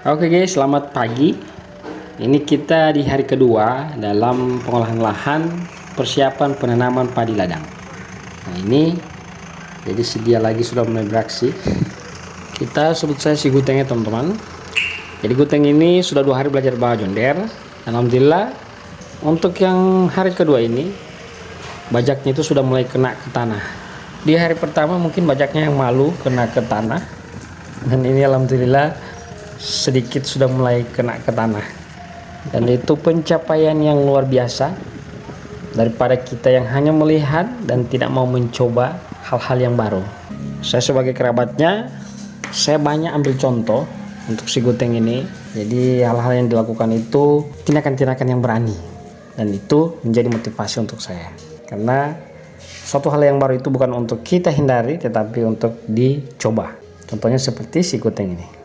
Oke guys, selamat pagi. Ini kita di hari kedua dalam pengolahan lahan persiapan penanaman padi ladang. Nah ini jadi sedia lagi sudah mulai beraksi. Kita sebut saya si Guteng ya teman-teman. Jadi Guteng ini sudah 2 hari belajar bahasa Jonder. Alhamdulillah untuk yang hari kedua ini bajaknya itu sudah mulai kena ke tanah. Di hari pertama mungkin bajaknya yang malu kena ke tanah, dan ini alhamdulillah sedikit sudah mulai kena ke tanah, dan itu pencapaian yang luar biasa daripada kita yang hanya melihat dan tidak mau mencoba hal-hal yang baru. Saya sebagai kerabatnya, saya banyak ambil contoh untuk si Guteng ini. Jadi hal-hal yang dilakukan itu tindakan-tindakan yang berani, dan itu menjadi motivasi untuk saya, karena suatu hal yang baru itu bukan untuk kita hindari tetapi untuk dicoba. Contohnya seperti si Guteng ini.